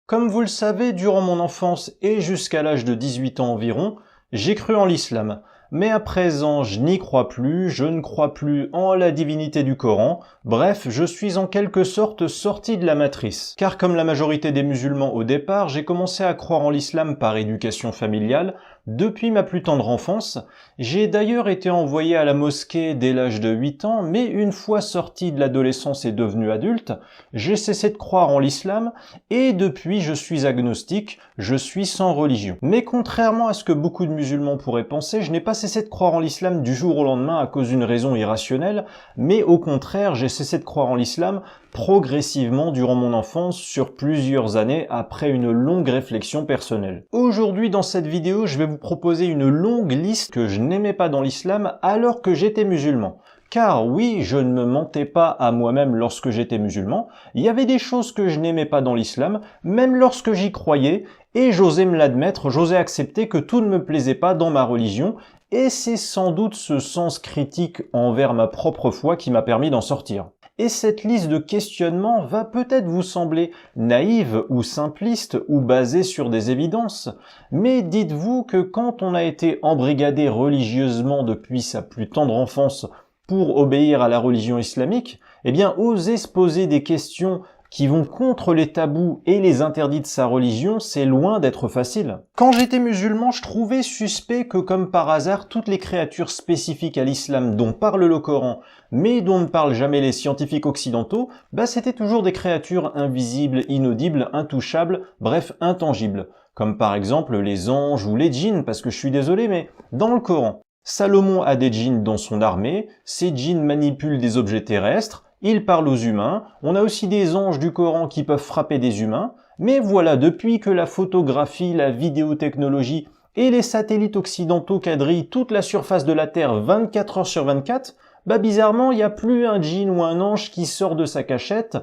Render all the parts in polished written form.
Comme vous le savez, durant mon enfance et jusqu'à l'âge de 18 ans environ, j'ai cru en l'islam. Mais à présent, je n'y crois plus, je ne crois plus en la divinité du Coran. Bref, je suis en quelque sorte sorti de la matrice. Car comme la majorité des musulmans au départ, j'ai commencé à croire en l'islam par éducation familiale depuis ma plus tendre enfance. J'ai d'ailleurs été envoyé à la mosquée dès l'âge de 8 ans, mais une fois sorti de l'adolescence et devenu adulte, j'ai cessé de croire en l'islam et depuis je suis agnostique, je suis sans religion. Mais contrairement à ce que beaucoup de musulmans pourraient penser, je n'ai pas cessé de croire en l'islam du jour au lendemain à cause d'une raison irrationnelle, mais au contraire, j'ai cessé de croire en l'islam progressivement durant mon enfance sur plusieurs années après une longue réflexion personnelle. Aujourd'hui, dans cette vidéo, je vais vous proposer une longue liste que je n'aimais pas dans l'islam alors que j'étais musulman. Car oui, je ne me mentais pas à moi-même lorsque j'étais musulman, il y avait des choses que je n'aimais pas dans l'islam, même lorsque j'y croyais, et j'osais me l'admettre, j'osais accepter que tout ne me plaisait pas dans ma religion, et c'est sans doute ce sens critique envers ma propre foi qui m'a permis d'en sortir. Et cette liste de questionnements va peut-être vous sembler naïve ou simpliste ou basée sur des évidences, mais dites-vous que quand on a été embrigadé religieusement depuis sa plus tendre enfance pour obéir à la religion islamique, eh bien oser se poser des questions qui vont contre les tabous et les interdits de sa religion, c'est loin d'être facile. Quand j'étais musulman, je trouvais suspect que comme par hasard, toutes les créatures spécifiques à l'islam dont parle le Coran, mais dont ne parlent jamais les scientifiques occidentaux, c'était toujours des créatures invisibles, inaudibles, intouchables, bref, intangibles. Comme par exemple les anges ou les djinns, parce que je suis désolé, mais dans le Coran, Salomon a des djinns dans son armée, ces djinns manipulent des objets terrestres, ils parlent aux humains, on a aussi des anges du Coran qui peuvent frapper des humains, mais voilà, depuis que la photographie, la vidéotechnologie et les satellites occidentaux quadrillent toute la surface de la Terre 24 heures sur 24, bizarrement, il n'y a plus un djinn ou un ange qui sort de sa cachette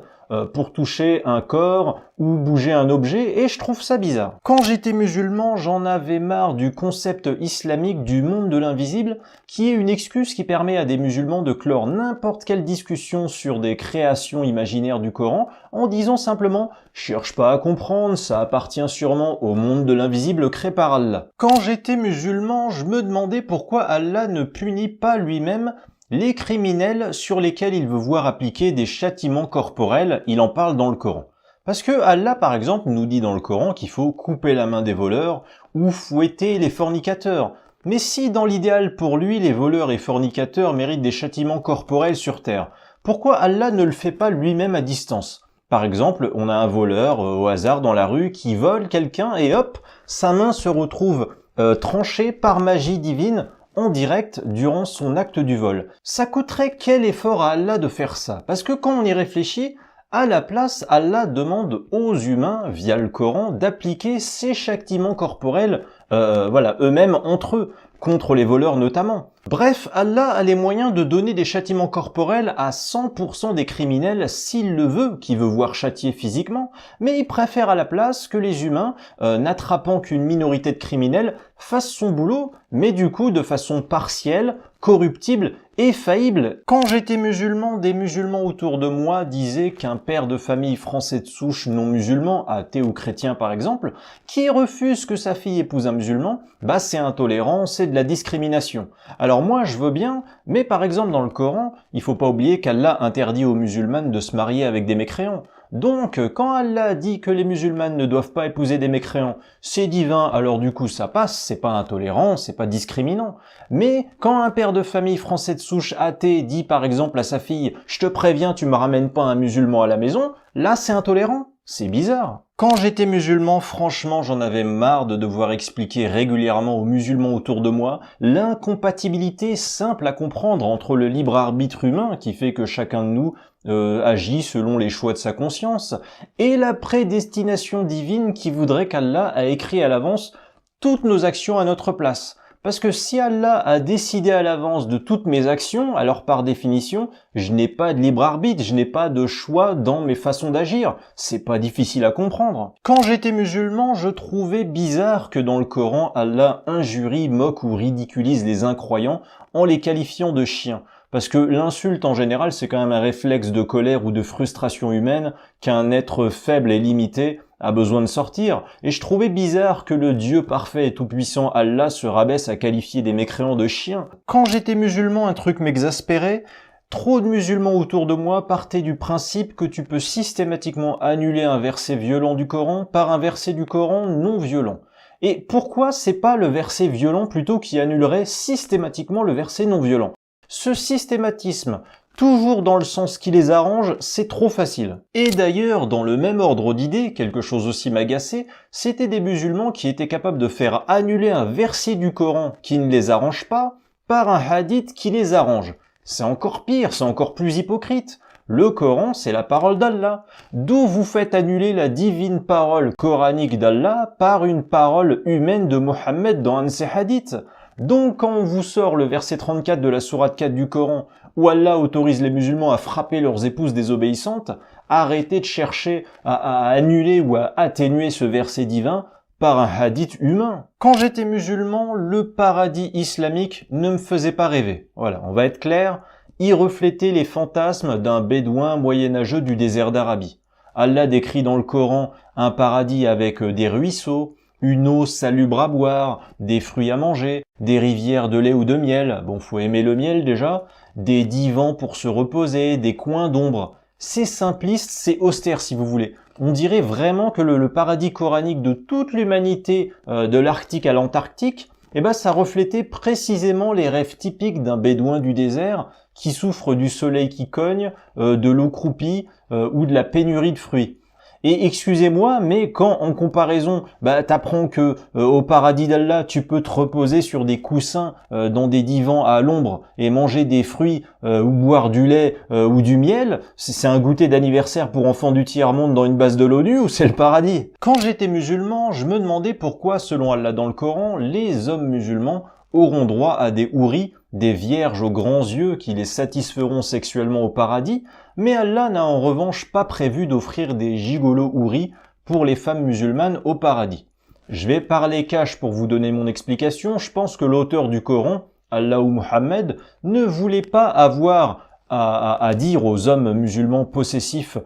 pour toucher un corps ou bouger un objet, et je trouve ça bizarre. Quand j'étais musulman, j'en avais marre du concept islamique du monde de l'invisible, qui est une excuse qui permet à des musulmans de clore n'importe quelle discussion sur des créations imaginaires du Coran en disant simplement « cherche pas à comprendre, ça appartient sûrement au monde de l'invisible créé par Allah ». Quand j'étais musulman, je me demandais pourquoi Allah ne punit pas lui-même les criminels sur lesquels il veut voir appliquer des châtiments corporels, il en parle dans le Coran. Parce que Allah, par exemple, nous dit dans le Coran qu'il faut couper la main des voleurs ou fouetter les fornicateurs. Mais si, dans l'idéal pour lui, les voleurs et fornicateurs méritent des châtiments corporels sur terre, pourquoi Allah ne le fait pas lui-même à distance ? Par exemple, on a un voleur au hasard dans la rue qui vole quelqu'un et hop, sa main se retrouve tranchée par magie divine en direct durant son acte du vol. Ça coûterait quel effort à Allah de faire ça? Parce que quand on y réfléchit, à la place, Allah demande aux humains, via le Coran, d'appliquer ces châtiments corporels, eux-mêmes entre eux, contre les voleurs notamment. Bref, Allah a les moyens de donner des châtiments corporels à 100% des criminels s'il le veut, qui veut voir châtier physiquement, mais il préfère à la place que les humains, n'attrapant qu'une minorité de criminels, fassent son boulot, mais du coup de façon partielle, corruptible et faillible. Quand j'étais musulman, des musulmans autour de moi disaient qu'un père de famille français de souche non musulman, athée ou chrétien par exemple, qui refuse que sa fille épouse un musulman, c'est intolérant, c'est de la discrimination. Alors moi je veux bien, mais par exemple dans le Coran, il faut pas oublier qu'Allah interdit aux musulmanes de se marier avec des mécréants. Donc, quand Allah dit que les musulmanes ne doivent pas épouser des mécréants, c'est divin, alors du coup ça passe, c'est pas intolérant, c'est pas discriminant. Mais quand un père de famille français de souche athée dit par exemple à sa fille « Je te préviens, tu me ramènes pas un musulman à la maison », là c'est intolérant. C'est bizarre. Quand j'étais musulman, franchement, j'en avais marre de devoir expliquer régulièrement aux musulmans autour de moi l'incompatibilité simple à comprendre entre le libre arbitre humain qui fait que chacun de nous agit selon les choix de sa conscience et la prédestination divine qui voudrait qu'Allah a écrit à l'avance toutes nos actions à notre place. Parce que si Allah a décidé à l'avance de toutes mes actions, alors par définition, je n'ai pas de libre arbitre, je n'ai pas de choix dans mes façons d'agir. C'est pas difficile à comprendre. Quand j'étais musulman, je trouvais bizarre que dans le Coran, Allah injurie, moque ou ridiculise les incroyants en les qualifiant de chiens. Parce que l'insulte en général, c'est quand même un réflexe de colère ou de frustration humaine qu'un être faible et limité a besoin de sortir, et je trouvais bizarre que le Dieu parfait et tout-puissant Allah se rabaisse à qualifier des mécréants de chiens. Quand j'étais musulman, un truc m'exaspérait. Trop de musulmans autour de moi partaient du principe que tu peux systématiquement annuler un verset violent du Coran par un verset du Coran non violent. Et pourquoi c'est pas le verset violent plutôt qui annulerait systématiquement le verset non violent? Ce systématisme, toujours dans le sens qui les arrange, c'est trop facile. Et d'ailleurs, dans le même ordre d'idées, quelque chose aussi m'agaçait, c'était des musulmans qui étaient capables de faire annuler un verset du Coran qui ne les arrange pas par un hadith qui les arrange. C'est encore pire, c'est encore plus hypocrite. Le Coran, c'est la parole d'Allah. D'où vous faites annuler la divine parole coranique d'Allah par une parole humaine de Mohammed dans un de ses hadiths? Donc quand on vous sort le verset 34 de la sourate 4 du Coran, où Allah autorise les musulmans à frapper leurs épouses désobéissantes, arrêtez de chercher à annuler ou à atténuer ce verset divin par un hadith humain. Quand j'étais musulman, le paradis islamique ne me faisait pas rêver. Voilà, on va être clair, il reflétait les fantasmes d'un bédouin moyenâgeux du désert d'Arabie. Allah décrit dans le Coran un paradis avec des ruisseaux, une eau salubre à boire, des fruits à manger, des rivières de lait ou de miel, bon faut aimer le miel déjà, des divans pour se reposer, des coins d'ombre. C'est simpliste, c'est austère si vous voulez. On dirait vraiment que le paradis coranique de toute l'humanité, de l'Arctique à l'Antarctique, ça reflétait précisément les rêves typiques d'un bédouin du désert qui souffre du soleil qui cogne, de l'eau croupie ou de la pénurie de fruits. Et excusez-moi, mais quand en comparaison, t'apprends que au paradis d'Allah, tu peux te reposer sur des coussins dans des divans à l'ombre et manger des fruits ou boire du lait ou du miel, c'est un goûter d'anniversaire pour enfants du tiers-monde dans une base de l'ONU ou c'est le paradis? Quand j'étais musulman, je me demandais pourquoi, selon Allah dans le Coran, les hommes musulmans auront droit à des houris, des vierges aux grands yeux qui les satisferont sexuellement au paradis, mais Allah n'a en revanche pas prévu d'offrir des gigolos houris pour les femmes musulmanes au paradis. Je vais parler cash pour vous donner mon explication. Je pense que l'auteur du Coran, Allah ou Mohammed, ne voulait pas avoir à dire aux hommes musulmans possessifs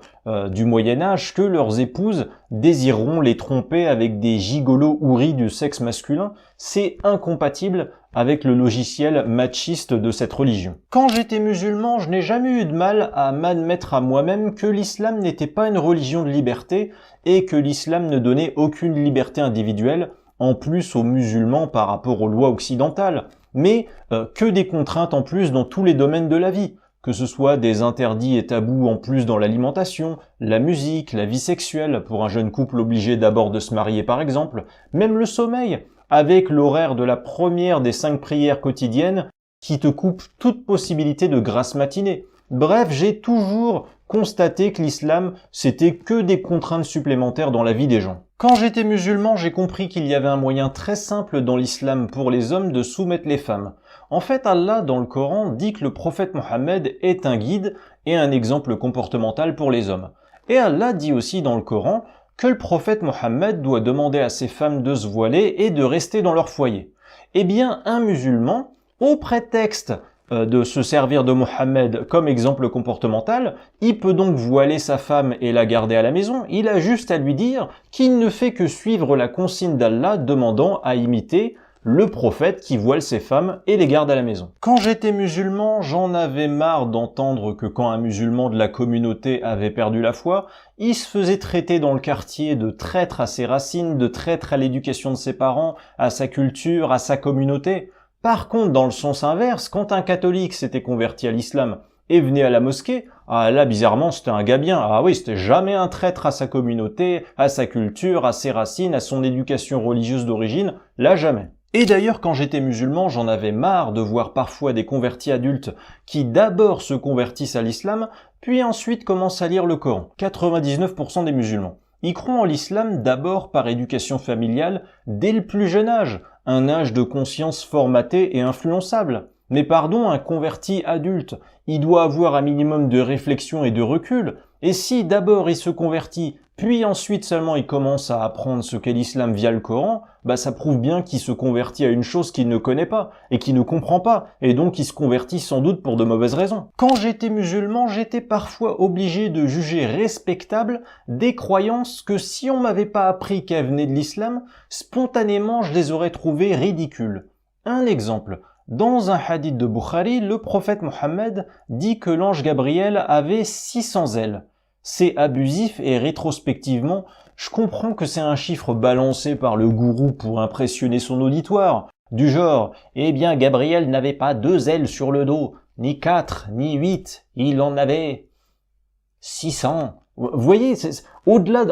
du Moyen-Âge que leurs épouses désireront les tromper avec des gigolos houris du sexe masculin. C'est incompatible avec le logiciel machiste de cette religion. Quand j'étais musulman, je n'ai jamais eu de mal à m'admettre à moi-même que l'islam n'était pas une religion de liberté et que l'islam ne donnait aucune liberté individuelle, en plus aux musulmans par rapport aux lois occidentales, mais que des contraintes en plus dans tous les domaines de la vie, que ce soit des interdits et tabous en plus dans l'alimentation, la musique, la vie sexuelle, pour un jeune couple obligé d'abord de se marier par exemple, même le sommeil, avec l'horaire de la première des 5 prières quotidiennes qui te coupe toute possibilité de grasse matinée. Bref, j'ai toujours constaté que l'islam, c'était que des contraintes supplémentaires dans la vie des gens. Quand j'étais musulman, j'ai compris qu'il y avait un moyen très simple dans l'islam pour les hommes de soumettre les femmes. En fait, Allah, dans le Coran, dit que le prophète Mohammed est un guide et un exemple comportemental pour les hommes. Et Allah dit aussi dans le Coran que le prophète Mohammed doit demander à ses femmes de se voiler et de rester dans leur foyer. Eh bien, un musulman, au prétexte de se servir de Mohammed comme exemple comportemental, il peut donc voiler sa femme et la garder à la maison. Il a juste à lui dire qu'il ne fait que suivre la consigne d'Allah demandant à imiter le prophète qui voile ses femmes et les garde à la maison. Quand j'étais musulman, j'en avais marre d'entendre que quand un musulman de la communauté avait perdu la foi, il se faisait traiter dans le quartier de traître à ses racines, de traître à l'éducation de ses parents, à sa culture, à sa communauté. Par contre, dans le sens inverse, quand un catholique s'était converti à l'islam et venait à la mosquée, là, bizarrement, c'était un gars bien. Ah oui, c'était jamais un traître à sa communauté, à sa culture, à ses racines, à son éducation religieuse d'origine. Là, jamais. Et d'ailleurs, quand j'étais musulman, j'en avais marre de voir parfois des convertis adultes qui d'abord se convertissent à l'islam, puis ensuite commencent à lire le Coran. 99% des musulmans. Ils croient en l'islam d'abord par éducation familiale dès le plus jeune âge, un âge de conscience formaté et influençable. Mais pardon, un converti adulte, il doit avoir un minimum de réflexion et de recul. Et si d'abord il se convertit, puis ensuite seulement il commence à apprendre ce qu'est l'islam via le Coran, bah ça prouve bien qu'il se convertit à une chose qu'il ne connaît pas et qu'il ne comprend pas, et donc il se convertit sans doute pour de mauvaises raisons. Quand j'étais musulman, j'étais parfois obligé de juger respectable des croyances que si on m'avait pas appris qu'elles venaient de l'islam, spontanément je les aurais trouvées ridicules. Un exemple. Dans un hadith de Bukhari, le prophète Mohammed dit que l'ange Gabriel avait 600 ailes. C'est abusif et rétrospectivement, je comprends que c'est un chiffre balancé par le gourou pour impressionner son auditoire. Du genre, eh bien Gabriel n'avait pas 2 ailes sur le dos, ni 4, ni 8, il en avait 600. Vous voyez, au-delà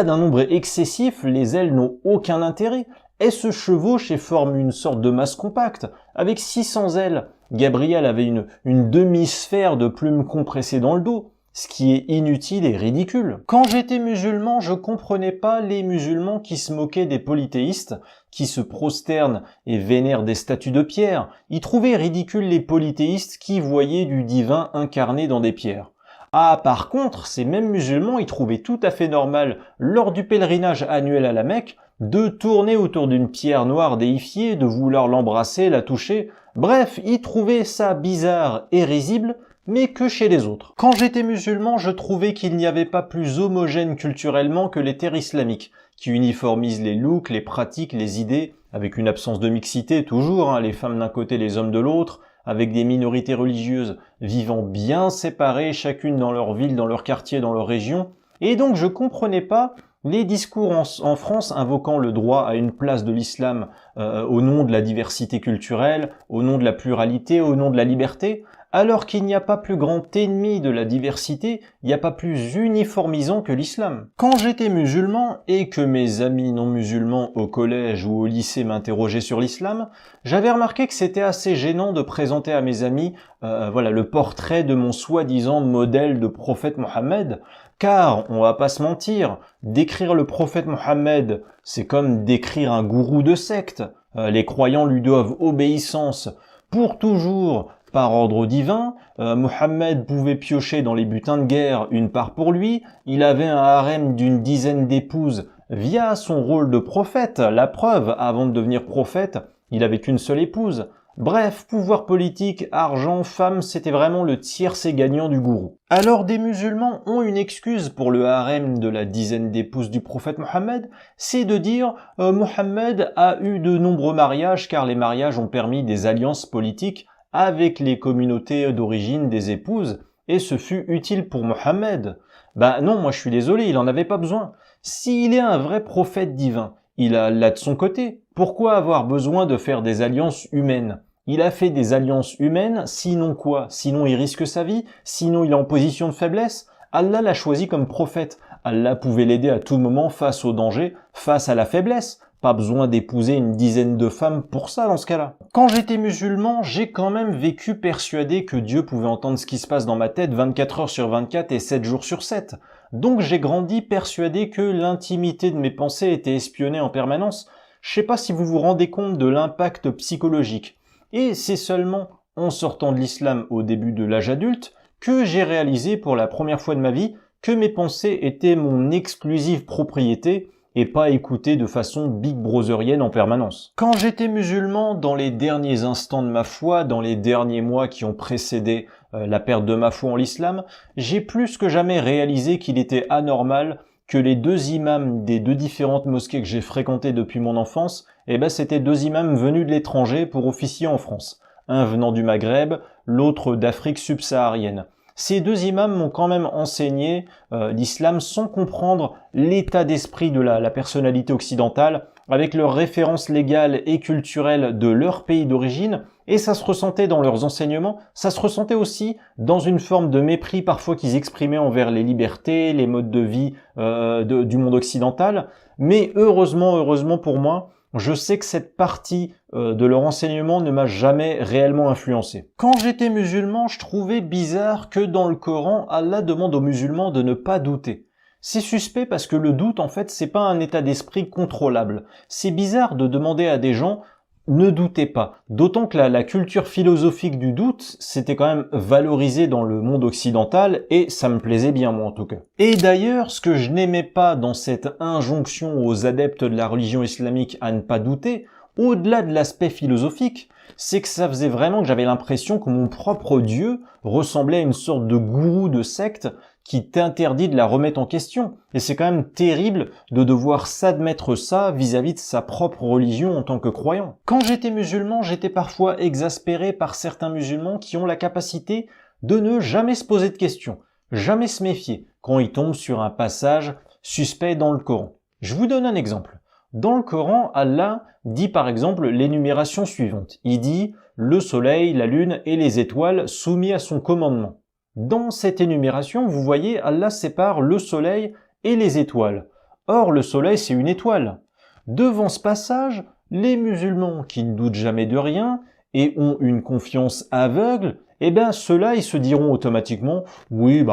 d'un nombre excessif, les ailes n'ont aucun intérêt. Elles se chevauchent et forment une sorte de masse compacte. Avec 600 ailes, Gabriel avait une demi-sphère de plumes compressées dans le dos, ce qui est inutile et ridicule. Quand j'étais musulman, je comprenais pas les musulmans qui se moquaient des polythéistes, qui se prosternent et vénèrent des statues de pierre. Ils trouvaient ridicules les polythéistes qui voyaient du divin incarné dans des pierres. Ah, par contre, ces mêmes musulmans, ils trouvaient tout à fait normal, lors du pèlerinage annuel à la Mecque, de tourner autour d'une pierre noire déifiée, de vouloir l'embrasser, la toucher. Bref, ils trouvaient ça bizarre et risible, mais que chez les autres. Quand j'étais musulman, je trouvais qu'il n'y avait pas plus homogène culturellement que les terres islamiques, qui uniformisent les looks, les pratiques, les idées, avec une absence de mixité toujours, les femmes d'un côté, les hommes de l'autre, avec des minorités religieuses vivant bien séparées, chacune dans leur ville, dans leur quartier, dans leur région. Et donc je comprenais pas les discours en France invoquant le droit à une place de l'islam au nom de la diversité culturelle, au nom de la pluralité, au nom de la liberté, alors qu'il n'y a pas plus grand ennemi de la diversité, il n'y a pas plus uniformisant que l'islam. Quand j'étais musulman et que mes amis non musulmans au collège ou au lycée m'interrogeaient sur l'islam, j'avais remarqué que c'était assez gênant de présenter à mes amis le portrait de mon soi-disant modèle de prophète Mohammed, car, on va pas se mentir, décrire le prophète Mohammed, c'est comme décrire un gourou de secte. Les croyants lui doivent obéissance pour toujours, par ordre divin. Mohammed pouvait piocher dans les butins de guerre une part pour lui. Il avait un harem d'une dizaine d'épouses via son rôle de prophète. La preuve, avant de devenir prophète, il avait qu'une seule épouse. Bref, pouvoir politique, argent, femme, c'était vraiment le tiercé gagnant du gourou. Alors des musulmans ont une excuse pour le harem de la dizaine d'épouses du prophète Mohammed, c'est de dire Mohammed a eu de nombreux mariages car les mariages ont permis des alliances politiques avec les communautés d'origine des épouses, et ce fut utile pour Mohammed. Bah non, moi je suis désolé, il en avait pas besoin. S'il est un vrai prophète divin, il a là de son côté. Pourquoi avoir besoin de faire des alliances humaines? Il a fait des alliances humaines, sinon quoi? Sinon il risque sa vie? Sinon il est en position de faiblesse? Allah l'a choisi comme prophète. Allah pouvait l'aider à tout moment face au danger, face à la faiblesse. Pas besoin d'épouser une dizaine de femmes pour ça dans ce cas-là. Quand j'étais musulman, j'ai quand même vécu persuadé que Dieu pouvait entendre ce qui se passe dans ma tête 24 heures sur 24 et 7 jours sur 7. Donc j'ai grandi persuadé que l'intimité de mes pensées était espionnée en permanence. Je sais pas si vous vous rendez compte de l'impact psychologique. Et c'est seulement en sortant de l'islam au début de l'âge adulte que j'ai réalisé pour la première fois de ma vie que mes pensées étaient mon exclusive propriété et pas écoutées de façon big brotherienne en permanence. Quand j'étais musulman, dans les derniers instants de ma foi, dans les derniers mois qui ont précédé la perte de ma foi en l'islam, j'ai plus que jamais réalisé qu'il était anormal que les 2 imams des 2 différentes mosquées que j'ai fréquentées depuis mon enfance, c'était 2 imams venus de l'étranger pour officier en France. Un venant du Maghreb, l'autre d'Afrique subsaharienne. Ces 2 imams m'ont quand même enseigné l'islam sans comprendre l'état d'esprit de la personnalité occidentale, avec leurs références légales et culturelles de leur pays d'origine, et ça se ressentait dans leurs enseignements, ça se ressentait aussi dans une forme de mépris parfois qu'ils exprimaient envers les libertés, les modes de vie du monde occidental, mais heureusement pour moi, je sais que cette partie de leur enseignement ne m'a jamais réellement influencé. Quand j'étais musulman, je trouvais bizarre que dans le Coran, Allah demande aux musulmans de ne pas douter. C'est suspect parce que le doute, en fait, c'est pas un état d'esprit contrôlable. C'est bizarre de demander à des gens ne doutez pas. D'autant que la culture philosophique du doute, c'était quand même valorisé dans le monde occidental et ça me plaisait bien moi en tout cas. Et d'ailleurs, ce que je n'aimais pas dans cette injonction aux adeptes de la religion islamique à ne pas douter, au-delà de l'aspect philosophique, c'est que ça faisait vraiment que j'avais l'impression que mon propre Dieu ressemblait à une sorte de gourou de secte qui t'interdit de la remettre en question. Et c'est quand même terrible de devoir s'admettre ça vis-à-vis de sa propre religion en tant que croyant. Quand j'étais musulman, j'étais parfois exaspéré par certains musulmans qui ont la capacité de ne jamais se poser de questions, jamais se méfier quand ils tombent sur un passage suspect dans le Coran. Je vous donne un exemple. Dans le Coran, Allah dit par exemple l'énumération suivante. Il dit le soleil, la lune et les étoiles soumis à son commandement. Dans cette énumération, vous voyez, Allah sépare le soleil et les étoiles. Or, le soleil, c'est une étoile. Devant ce passage, les musulmans qui ne doutent jamais de rien et ont une confiance aveugle, eh bien, ceux-là, ils se diront automatiquement, oui,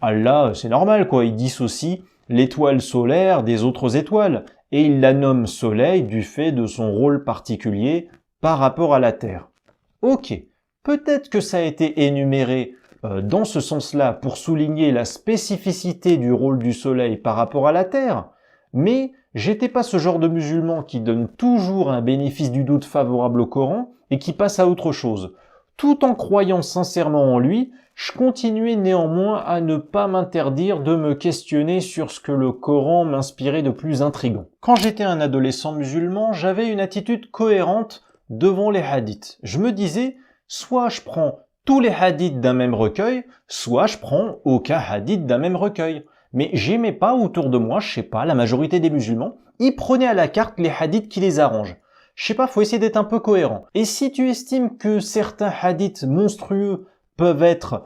Allah, c'est normal, quoi, il dissocie l'étoile solaire des autres étoiles, et il la nomme soleil du fait de son rôle particulier par rapport à la Terre. Ok, peut-être que ça a été énuméré dans ce sens-là pour souligner la spécificité du rôle du soleil par rapport à la Terre, mais j'étais pas ce genre de musulman qui donne toujours un bénéfice du doute favorable au Coran et qui passe à autre chose. Tout en croyant sincèrement en lui, je continuais néanmoins à ne pas m'interdire de me questionner sur ce que le Coran m'inspirait de plus intrigant. Quand j'étais un adolescent musulman, j'avais une attitude cohérente devant les hadiths. Je me disais, soit je prends tous les hadiths d'un même recueil, soit je prends aucun hadith d'un même recueil. Mais j'aimais pas autour de moi, je sais pas, la majorité des musulmans, ils prenaient à la carte les hadiths qui les arrangent. Je sais pas, faut essayer d'être un peu cohérent. Et si tu estimes que certains hadiths monstrueux peuvent être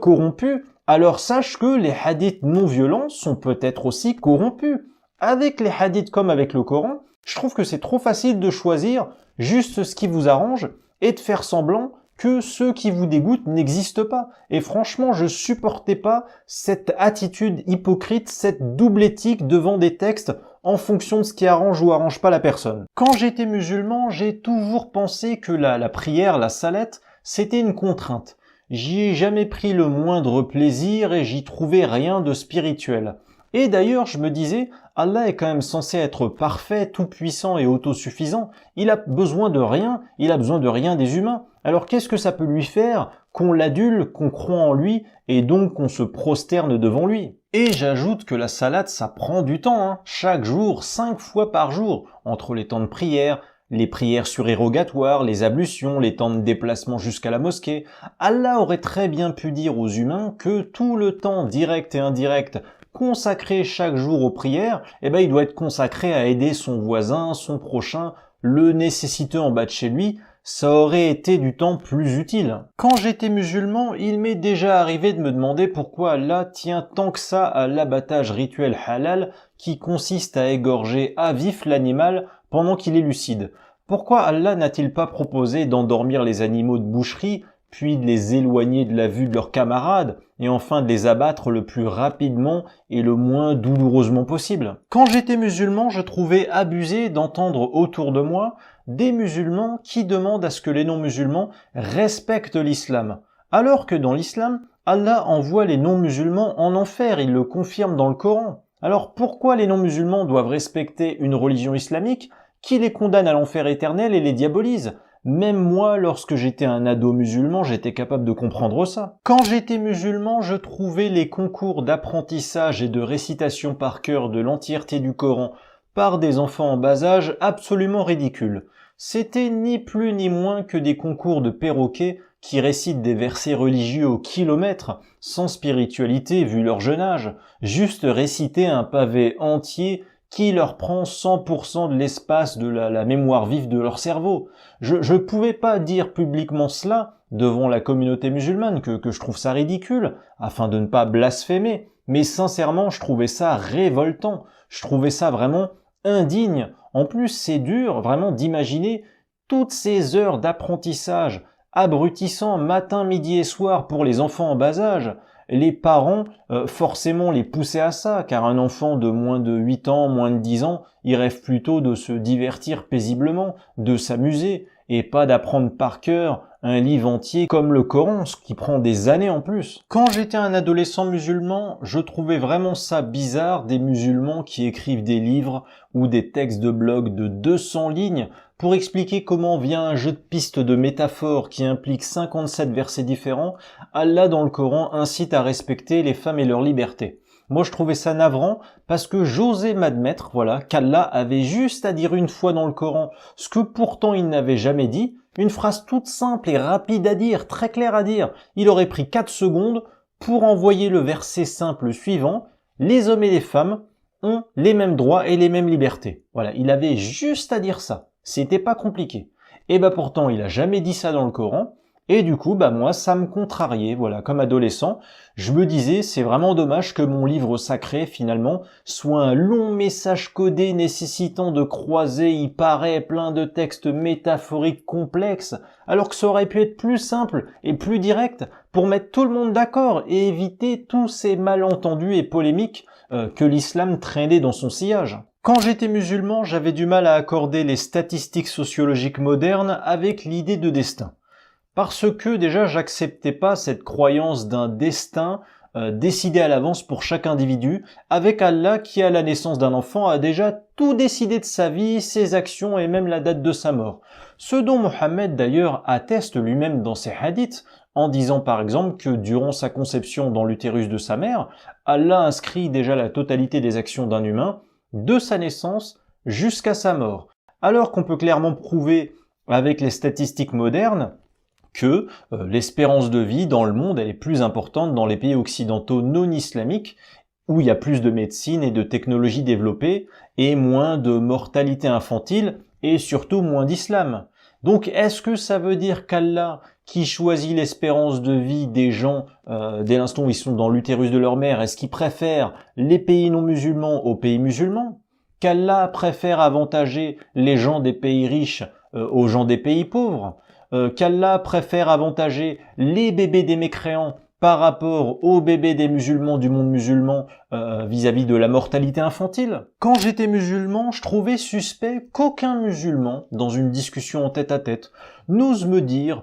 corrompus, alors sache que les hadiths non violents sont peut-être aussi corrompus. Avec les hadiths comme avec le Coran, je trouve que c'est trop facile de choisir juste ce qui vous arrange et de faire semblant que ceux qui vous dégoûtent n'existent pas. Et franchement, je supportais pas cette attitude hypocrite, cette double éthique devant des textes en fonction de ce qui arrange ou arrange pas la personne. Quand j'étais musulman, j'ai toujours pensé que la prière, la salette, c'était une contrainte. J'y ai jamais pris le moindre plaisir et j'y trouvais rien de spirituel. Et d'ailleurs, je me disais, Allah est quand même censé être parfait, tout-puissant et autosuffisant. Il a besoin de rien, il a besoin de rien des humains. Alors qu'est-ce que ça peut lui faire qu'on l'adule, qu'on croit en lui et donc qu'on se prosterne devant lui? Et j'ajoute que la salade, ça prend du temps, chaque jour, 5 fois par jour, entre les temps de prière, les prières surérogatoires, les ablutions, les temps de déplacement jusqu'à la mosquée. Allah aurait très bien pu dire aux humains que tout le temps direct et indirect consacré chaque jour aux prières, il doit être consacré à aider son voisin, son prochain, le nécessiteux en bas de chez lui. Ça aurait été du temps plus utile. Quand j'étais musulman, il m'est déjà arrivé de me demander pourquoi Allah tient tant que ça à l'abattage rituel halal qui consiste à égorger à vif l'animal pendant qu'il est lucide. Pourquoi Allah n'a-t-il pas proposé d'endormir les animaux de boucherie, puis de les éloigner de la vue de leurs camarades, et enfin de les abattre le plus rapidement et le moins douloureusement possible? Quand j'étais musulman, je trouvais abusé d'entendre autour de moi des musulmans qui demandent à ce que les non-musulmans respectent l'islam. Alors que dans l'islam, Allah envoie les non-musulmans en enfer, il le confirme dans le Coran. Alors pourquoi les non-musulmans doivent respecter une religion islamique qui les condamne à l'enfer éternel et les diabolise? Même moi, lorsque j'étais un ado musulman, j'étais capable de comprendre ça. Quand j'étais musulman, je trouvais les concours d'apprentissage et de récitation par cœur de l'entièreté du Coran par des enfants en bas âge absolument ridicules. C'était ni plus ni moins que des concours de perroquets qui récitent des versets religieux au kilomètre, sans spiritualité vu leur jeune âge, juste réciter un pavé entier qui leur prend 100% de l'espace de la mémoire vive de leur cerveau. Je pouvais pas dire publiquement cela devant la communauté musulmane que je trouve ça ridicule, afin de ne pas blasphémer, mais sincèrement je trouvais ça révoltant, je trouvais ça vraiment indigne. En plus c'est dur vraiment d'imaginer toutes ces heures d'apprentissage abrutissant matin, midi et soir pour les enfants en bas âge. les parents forcément les poussaient à ça, car un enfant de moins de 8 ans, moins de 10 ans, il rêve plutôt de se divertir paisiblement, de s'amuser, et pas d'apprendre par cœur un livre entier comme le Coran, ce qui prend des années en plus. Quand j'étais un adolescent musulman, je trouvais vraiment ça bizarre des musulmans qui écrivent des livres ou des textes de blog de 200 lignes pour expliquer comment via un jeu de pistes de métaphores qui implique 57 versets différents, Allah dans le Coran incite à respecter les femmes et leur liberté. Moi, je trouvais ça navrant parce que j'osais m'admettre, voilà, qu'Allah avait juste à dire une fois dans le Coran ce que pourtant il n'avait jamais dit, une phrase toute simple et rapide à dire, très claire à dire. Il aurait pris 4 secondes pour envoyer le verset simple suivant. Les hommes et les femmes ont les mêmes droits et les mêmes libertés. Voilà, il avait juste à dire ça. C'était pas compliqué. Et pourtant, il a jamais dit ça dans le Coran. Et du coup, moi, ça me contrariait, voilà, comme adolescent. Je me disais, c'est vraiment dommage que mon livre sacré, finalement, soit un long message codé nécessitant de croiser, il paraît, plein de textes métaphoriques complexes, alors que ça aurait pu être plus simple et plus direct pour mettre tout le monde d'accord et éviter tous ces malentendus et polémiques que l'islam traînait dans son sillage. Quand j'étais musulman, j'avais du mal à accorder les statistiques sociologiques modernes avec l'idée de destin. Parce que déjà, j'acceptais pas cette croyance d'un destin décidé à l'avance pour chaque individu, avec Allah qui, à la naissance d'un enfant, a déjà tout décidé de sa vie, ses actions et même la date de sa mort. Ce dont Mohammed d'ailleurs atteste lui-même dans ses hadiths, en disant par exemple que durant sa conception dans l'utérus de sa mère, Allah inscrit déjà la totalité des actions d'un humain, de sa naissance jusqu'à sa mort. Alors qu'on peut clairement prouver avec les statistiques modernes que l'espérance de vie dans le monde elle est plus importante dans les pays occidentaux non islamiques où il y a plus de médecine et de technologies développées et moins de mortalité infantile et surtout moins d'islam. Donc est-ce que ça veut dire qu'Allah qui choisit l'espérance de vie des gens dès l'instant où ils sont dans l'utérus de leur mère, est-ce qu'il préfère les pays non musulmans aux pays musulmans? Qu'Allah préfère avantager les gens des pays riches aux gens des pays pauvres? Qu'Allah préfère avantager les bébés des mécréants par rapport aux bébés des musulmans du monde musulman vis-à-vis de la mortalité infantile. Quand j'étais musulman, je trouvais suspect qu'aucun musulman, dans une discussion en tête-à-tête, n'ose me dire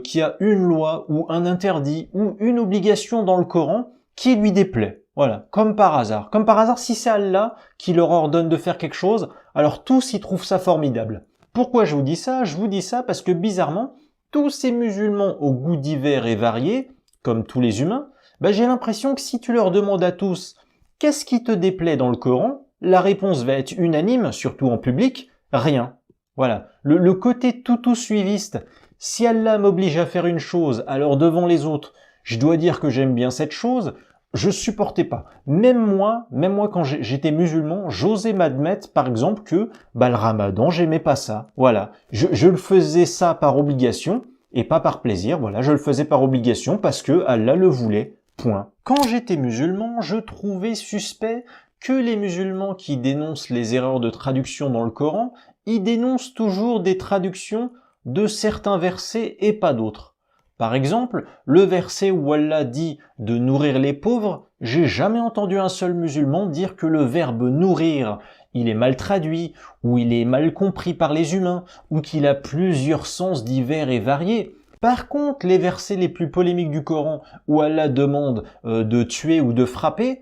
qu'il y a une loi ou un interdit ou une obligation dans le Coran qui lui déplaît. Voilà, comme par hasard. Comme par hasard, si c'est Allah qui leur ordonne de faire quelque chose, alors tous y trouvent ça formidable. Pourquoi je vous dis ça? Je vous dis ça parce que bizarrement, tous ces musulmans aux goûts divers et variés, comme tous les humains, j'ai l'impression que si tu leur demandes à tous « Qu'est-ce qui te déplaît dans le Coran ?», la réponse va être unanime, surtout en public, rien. Voilà, le côté tout suiviste. Si Allah m'oblige à faire une chose, alors devant les autres, je dois dire que j'aime bien cette chose, je supportais pas. Même moi quand j'étais musulman, j'osais m'admettre par exemple que le ramadan, j'aimais pas ça. Voilà, je le faisais ça par obligation et pas par plaisir. Voilà, je le faisais par obligation parce que Allah le voulait. Point. Quand j'étais musulman, je trouvais suspect que les musulmans qui dénoncent les erreurs de traduction dans le Coran, ils dénoncent toujours des traductions de certains versets et pas d'autres. Par exemple, le verset où Allah dit de nourrir les pauvres, j'ai jamais entendu un seul musulman dire que le verbe nourrir, il est mal traduit, ou il est mal compris par les humains, ou qu'il a plusieurs sens divers et variés. Par contre, les versets les plus polémiques du Coran, où Allah demande de tuer ou de frapper,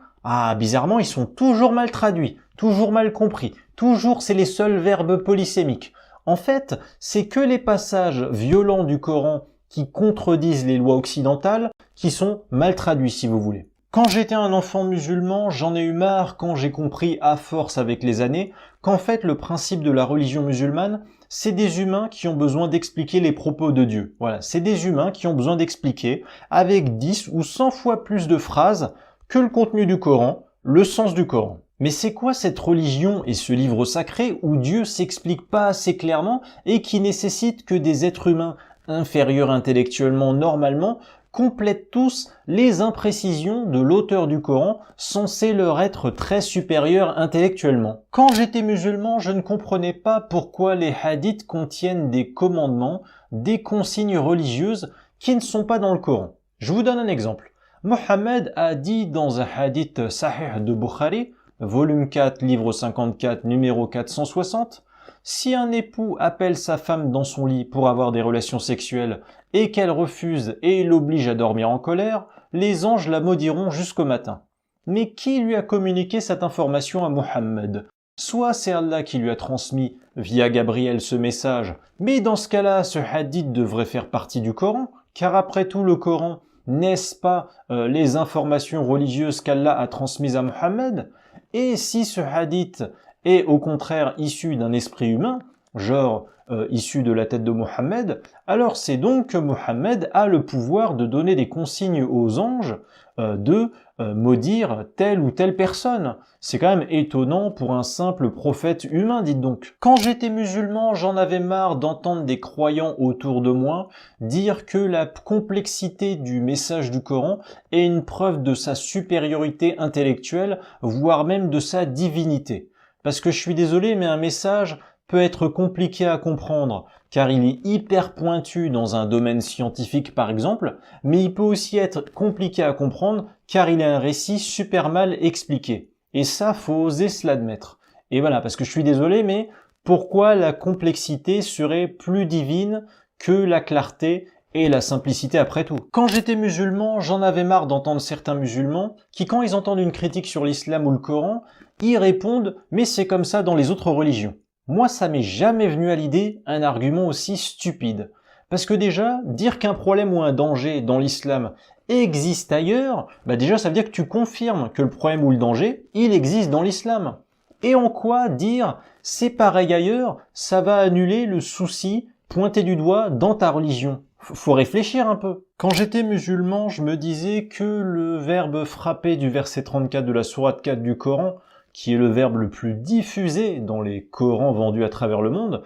bizarrement, ils sont toujours mal traduits, toujours mal compris, toujours c'est les seuls verbes polysémiques. En fait, c'est que les passages violents du Coran qui contredisent les lois occidentales, qui sont mal traduits si vous voulez. Quand j'étais un enfant musulman, j'en ai eu marre quand j'ai compris à force avec les années qu'en fait le principe de la religion musulmane, c'est des humains qui ont besoin d'expliquer les propos de Dieu. Voilà, c'est des humains qui ont besoin d'expliquer avec 10 ou 100 fois plus de phrases que le contenu du Coran, le sens du Coran. Mais c'est quoi cette religion et ce livre sacré où Dieu s'explique pas assez clairement et qui nécessite que des êtres humains inférieurs intellectuellement normalement, complètent tous les imprécisions de l'auteur du Coran, censé leur être très supérieur intellectuellement. Quand j'étais musulman, je ne comprenais pas pourquoi les hadiths contiennent des commandements, des consignes religieuses qui ne sont pas dans le Coran. Je vous donne un exemple. Mohammed a dit dans un hadith sahih de Bukhari, volume 4, livre 54, numéro 460, si un époux appelle sa femme dans son lit pour avoir des relations sexuelles et qu'elle refuse et l'oblige à dormir en colère, les anges la maudiront jusqu'au matin. Mais qui lui a communiqué cette information à Mohammed? Soit c'est Allah qui lui a transmis via Gabriel ce message, mais dans ce cas-là, ce hadith devrait faire partie du Coran, car après tout le Coran, n'est-ce pas les informations religieuses qu'Allah a transmises à Mohammed? Et si ce hadith est au contraire issu d'un esprit humain, genre issu de la tête de Mohammed, alors c'est donc que Mohammed a le pouvoir de donner des consignes aux anges de maudire telle ou telle personne. C'est quand même étonnant pour un simple prophète humain, dites donc. Quand j'étais musulman, j'en avais marre d'entendre des croyants autour de moi dire que la complexité du message du Coran est une preuve de sa supériorité intellectuelle, voire même de sa divinité. Parce que je suis désolé, mais un message peut être compliqué à comprendre, car il est hyper pointu dans un domaine scientifique par exemple, mais il peut aussi être compliqué à comprendre, car il est un récit super mal expliqué. Et ça, faut oser se l'admettre. Et voilà, parce que je suis désolé, mais pourquoi la complexité serait plus divine que la clarté et la simplicité après tout? Quand j'étais musulman, j'en avais marre d'entendre certains musulmans qui, quand ils entendent une critique sur l'islam ou le Coran, ils répondent « mais c'est comme ça dans les autres religions ». Moi, ça m'est jamais venu à l'idée un argument aussi stupide. Parce que déjà, dire qu'un problème ou un danger dans l'islam existe ailleurs, déjà ça veut dire que tu confirmes que le problème ou le danger, il existe dans l'islam. Et en quoi dire c'est pareil ailleurs, ça va annuler le souci pointé du doigt dans ta religion? Faut réfléchir un peu. Quand j'étais musulman, je me disais que le verbe frapper du verset 34 de la sourate 4 du Coran, qui est le verbe le plus diffusé dans les Corans vendus à travers le monde,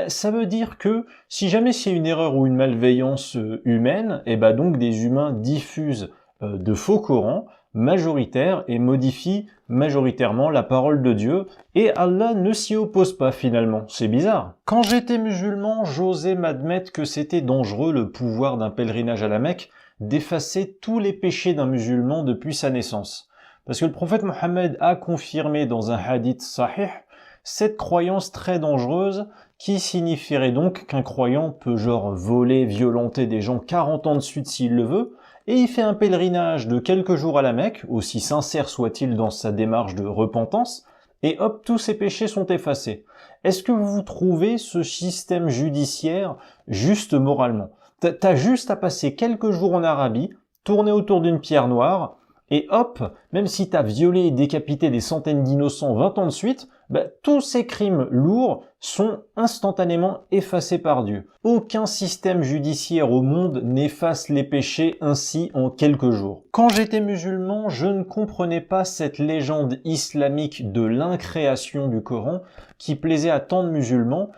ça veut dire que si jamais c'est une erreur ou une malveillance humaine, donc des humains diffusent de faux Corans majoritaires et modifient majoritairement la parole de Dieu, et Allah ne s'y oppose pas finalement. C'est bizarre. Quand j'étais musulman, j'osais m'admettre que c'était dangereux le pouvoir d'un pèlerinage à la Mecque d'effacer tous les péchés d'un musulman depuis sa naissance. Parce que le prophète Mohammed a confirmé dans un hadith sahih cette croyance très dangereuse qui signifierait donc qu'un croyant peut voler, violenter des gens 40 ans de suite s'il le veut, et il fait un pèlerinage de quelques jours à la Mecque, aussi sincère soit-il dans sa démarche de repentance, et hop, tous ses péchés sont effacés. Est-ce que vous trouvez ce système judiciaire juste moralement? T'as juste à passer quelques jours en Arabie, tourner autour d'une pierre noire, et hop, même si t'as violé et décapité des centaines d'innocents 20 ans de suite, tous ces crimes lourds sont instantanément effacés par Dieu. Aucun système judiciaire au monde n'efface les péchés ainsi en quelques jours. Quand j'étais musulman, je ne comprenais pas cette légende islamique de l'incréation du Coran qui plaisait à tant de musulmans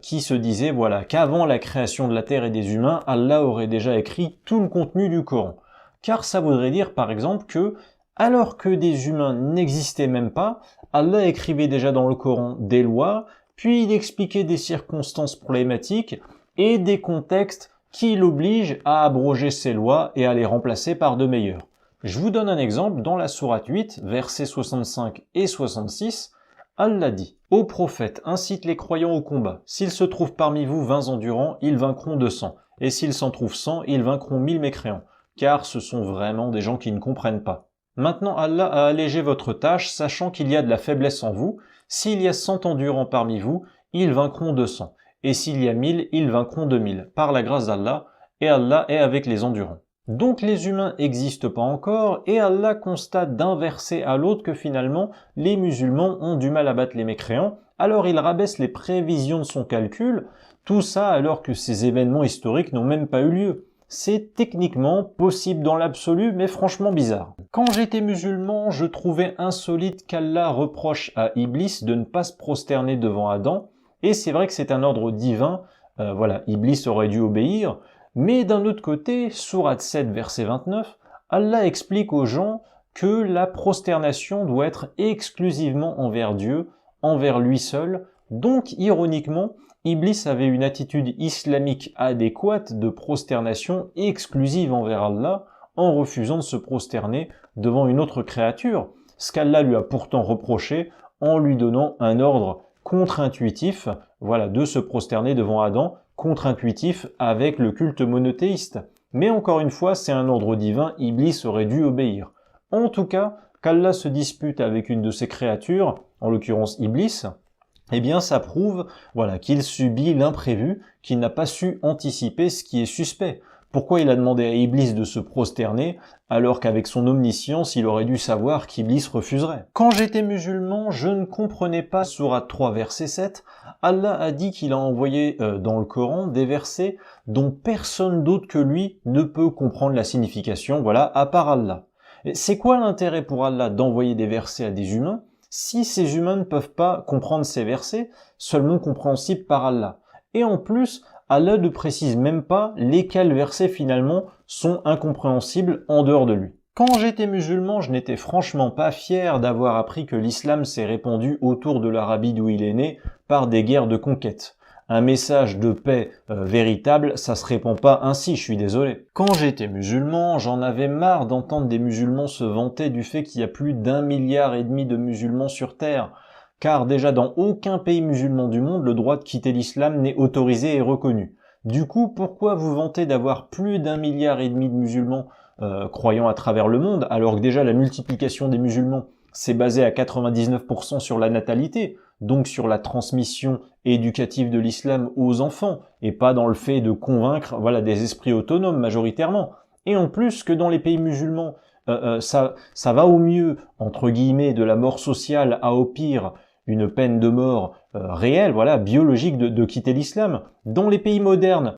qui se disaient qu'avant la création de la terre et des humains, Allah aurait déjà écrit tout le contenu du Coran. Car ça voudrait dire par exemple que, alors que des humains n'existaient même pas, Allah écrivait déjà dans le Coran des lois, puis il expliquait des circonstances problématiques et des contextes qui l'obligent à abroger ces lois et à les remplacer par de meilleures. Je vous donne un exemple, dans la sourate 8, versets 65 et 66, Allah dit « Ô prophète, incite les croyants au combat. S'il se trouve parmi vous 20 endurants, ils vaincront 200. Et s'il s'en trouve 100, ils vaincront 1000 mécréants. Car ce sont vraiment des gens qui ne comprennent pas. Maintenant Allah a allégé votre tâche, sachant qu'il y a de la faiblesse en vous. S'il y a 100 endurants parmi vous, ils vaincront 200. Et s'il y a 1000, ils vaincront 2000, par la grâce d'Allah, et Allah est avec les endurants. Donc les humains n'existent pas encore, et Allah constate d'un verset à l'autre que finalement, les musulmans ont du mal à battre les mécréants, alors il rabaisse les prévisions de son calcul, tout ça alors que ces événements historiques n'ont même pas eu lieu. C'est techniquement possible dans l'absolu, mais franchement bizarre. Quand j'étais musulman, je trouvais insolite qu'Allah reproche à Iblis de ne pas se prosterner devant Adam, et c'est vrai que c'est un ordre divin, Iblis aurait dû obéir, mais d'un autre côté, sourate 7, verset 29, Allah explique aux gens que la prosternation doit être exclusivement envers Dieu, envers lui seul, donc ironiquement, Iblis avait une attitude islamique adéquate de prosternation exclusive envers Allah, en refusant de se prosterner devant une autre créature, ce qu'Allah lui a pourtant reproché en lui donnant un ordre contre-intuitif, voilà, de se prosterner devant Adam, contre-intuitif avec le culte monothéiste. Mais encore une fois, c'est un ordre divin, Iblis aurait dû obéir. En tout cas, qu'Allah se dispute avec une de ses créatures, en l'occurrence Iblis, eh bien ça prouve, voilà, qu'il subit l'imprévu, qu'il n'a pas su anticiper ce qui est suspect. Pourquoi il a demandé à Iblis de se prosterner, alors qu'avec son omniscience, il aurait dû savoir qu'Iblis refuserait? Quand j'étais musulman, je ne comprenais pas Sourate 3, verset 7. Allah a dit qu'il a envoyé dans le Coran des versets dont personne d'autre que lui ne peut comprendre la signification, voilà, à part Allah. C'est quoi l'intérêt pour Allah d'envoyer des versets à des humains si ces humains ne peuvent pas comprendre ces versets, seulement compréhensibles par Allah? Et en plus, Allah ne précise même pas lesquels versets finalement sont incompréhensibles en dehors de lui. Quand j'étais musulman, je n'étais franchement pas fier d'avoir appris que l'islam s'est répandu autour de l'Arabie d'où il est né par des guerres de conquête. Un message de paix véritable, ça se répand pas ainsi, je suis désolé. Quand j'étais musulman, j'en avais marre d'entendre des musulmans se vanter du fait qu'il y a plus d'1,5 milliard de musulmans sur Terre. Car déjà dans aucun pays musulman du monde, le droit de quitter l'islam n'est autorisé et reconnu. Du coup, pourquoi vous vantez d'avoir plus d'1,5 milliard de musulmans croyant à travers le monde, alors que déjà la multiplication des musulmans, c'est basé à 99% sur la natalité, donc sur la transmission éducative de l'islam aux enfants, et pas dans le fait de convaincre, voilà, des esprits autonomes majoritairement. Et en plus que dans les pays musulmans, ça va au mieux, entre guillemets, de la mort sociale à au pire, une peine de mort réelle, voilà, biologique de quitter l'islam. Dans les pays modernes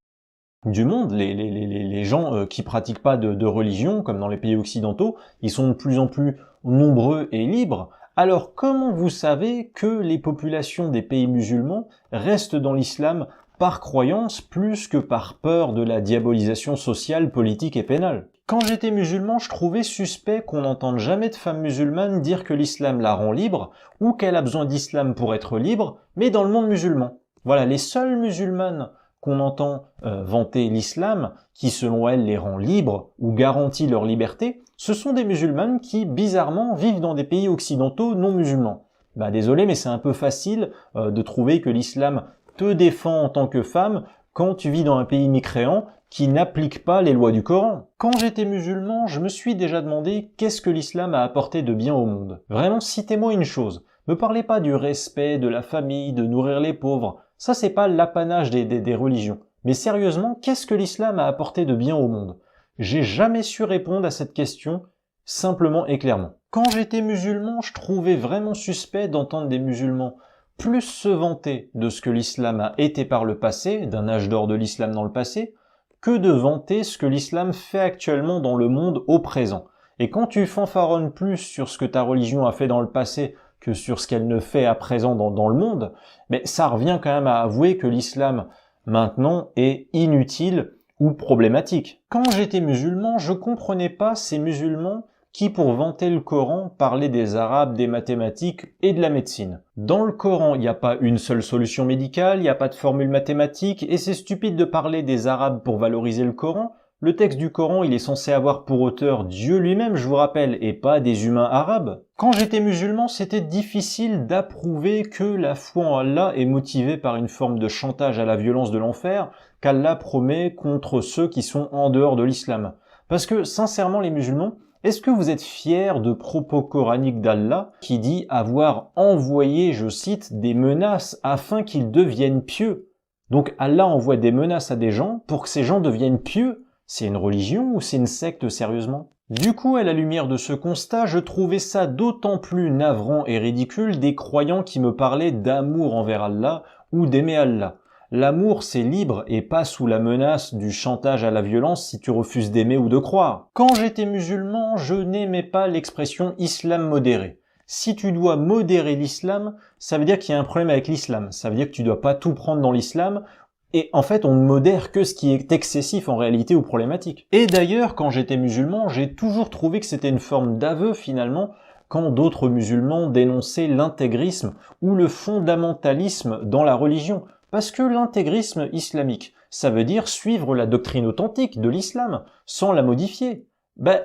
du monde, les gens qui pratiquent pas de religion, comme dans les pays occidentaux, ils sont de plus en plus nombreux et libres. Alors comment vous savez que les populations des pays musulmans restent dans l'islam par croyance plus que par peur de la diabolisation sociale, politique et pénale? Quand j'étais musulman, je trouvais suspect qu'on n'entende jamais de femme musulmane dire que l'islam la rend libre ou qu'elle a besoin d'islam pour être libre, mais dans le monde musulman. Voilà, les seules musulmanes qu'on entend vanter l'islam, qui selon elles les rend libres ou garantit leur liberté, ce sont des musulmanes qui, bizarrement, vivent dans des pays occidentaux non musulmans. Bah désolé, mais c'est un peu facile de trouver que l'islam te défend en tant que femme quand tu vis dans un pays mécréant qui n'applique pas les lois du Coran. Quand j'étais musulman, je me suis déjà demandé qu'est-ce que l'islam a apporté de bien au monde. Vraiment, citez-moi une chose. Me parlez pas du respect, de la famille, de nourrir les pauvres. Ça, c'est pas l'apanage des religions. Mais sérieusement, qu'est-ce que l'islam a apporté de bien au monde? J'ai jamais su répondre à cette question simplement et clairement. Quand j'étais musulman, je trouvais vraiment suspect d'entendre des musulmans plus se vanter de ce que l'islam a été par le passé, d'un âge d'or de l'islam dans le passé, que de vanter ce que l'islam fait actuellement dans le monde au présent. Et quand tu fanfaronnes plus sur ce que ta religion a fait dans le passé que sur ce qu'elle ne fait à présent dans le monde, mais ça revient quand même à avouer que l'islam maintenant est inutile ou problématique. Quand j'étais musulman, je comprenais pas ces musulmans qui, pour vanter le Coran, parlaient des Arabes, des mathématiques et de la médecine. Dans le Coran, il n'y a pas une seule solution médicale, il n'y a pas de formule mathématique, et c'est stupide de parler des Arabes pour valoriser le Coran. Le texte du Coran, il est censé avoir pour auteur Dieu lui-même, je vous rappelle, et pas des humains arabes. Quand j'étais musulman, c'était difficile d'approuver que la foi en Allah est motivée par une forme de chantage à la violence de l'enfer qu'Allah promet contre ceux qui sont en dehors de l'islam. Parce que, sincèrement, les musulmans, est-ce que vous êtes fiers de propos coraniques d'Allah qui dit avoir envoyé, je cite, des menaces afin qu'ils deviennent pieux? Donc Allah envoie des menaces à des gens pour que ces gens deviennent pieux. C'est une religion ou c'est une secte sérieusement? Du coup, à la lumière de ce constat, je trouvais ça d'autant plus navrant et ridicule des croyants qui me parlaient d'amour envers Allah ou d'aimer Allah. L'amour, c'est libre et pas sous la menace du chantage à la violence si tu refuses d'aimer ou de croire. Quand j'étais musulman, je n'aimais pas l'expression islam modéré. Si tu dois modérer l'islam, ça veut dire qu'il y a un problème avec l'islam. Ça veut dire que tu dois pas tout prendre dans l'islam. Et en fait, on ne modère que ce qui est excessif en réalité ou problématique. Et d'ailleurs, quand j'étais musulman, j'ai toujours trouvé que c'était une forme d'aveu finalement quand d'autres musulmans dénonçaient l'intégrisme ou le fondamentalisme dans la religion. Parce que l'intégrisme islamique, ça veut dire suivre la doctrine authentique de l'islam, sans la modifier.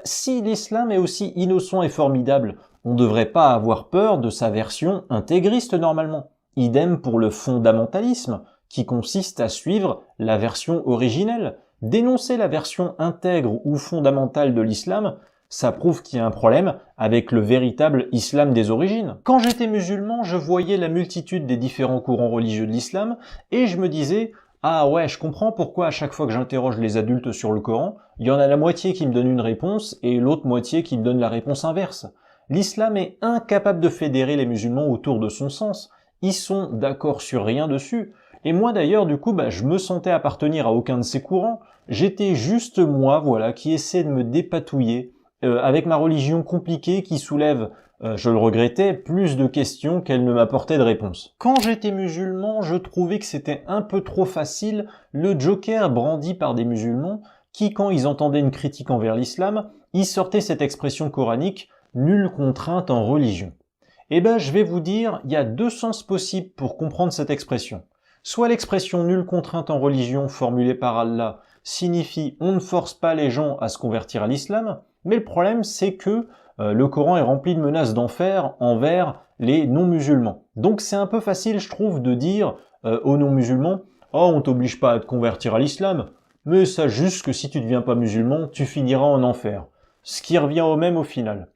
Si l'islam est aussi innocent et formidable, on ne devrait pas avoir peur de sa version intégriste normalement. Idem pour le fondamentalisme, qui consiste à suivre la version originelle. Dénoncer la version intègre ou fondamentale de l'islam, ça prouve qu'il y a un problème avec le véritable islam des origines. Quand j'étais musulman, je voyais la multitude des différents courants religieux de l'islam et je me disais « Ah ouais, je comprends pourquoi à chaque fois que j'interroge les adultes sur le Coran, il y en a la moitié qui me donne une réponse et l'autre moitié qui me donne la réponse inverse. L'islam est incapable de fédérer les musulmans autour de son sens. Ils sont d'accord sur rien dessus. Et moi d'ailleurs, du coup, je me sentais appartenir à aucun de ces courants. J'étais juste moi, voilà, qui essaie de me dépatouiller avec ma religion compliquée qui soulève, je le regrettais, plus de questions qu'elle ne m'apportait de réponses. Quand j'étais musulman, je trouvais que c'était un peu trop facile le joker brandi par des musulmans qui, quand ils entendaient une critique envers l'islam, ils sortaient cette expression coranique « nulle contrainte en religion ». Je vais vous dire, il y a deux sens possibles pour comprendre cette expression. Soit l'expression « nulle contrainte en religion » formulée par Allah signifie « on ne force pas les gens à se convertir à l'islam », mais le problème c'est que le Coran est rempli de menaces d'enfer envers les non-musulmans. Donc c'est un peu facile, je trouve, de dire aux non-musulmans « oh, on t'oblige pas à te convertir à l'islam, mais sache juste que si tu ne deviens pas musulman, tu finiras en enfer ». Ce qui revient au même au final.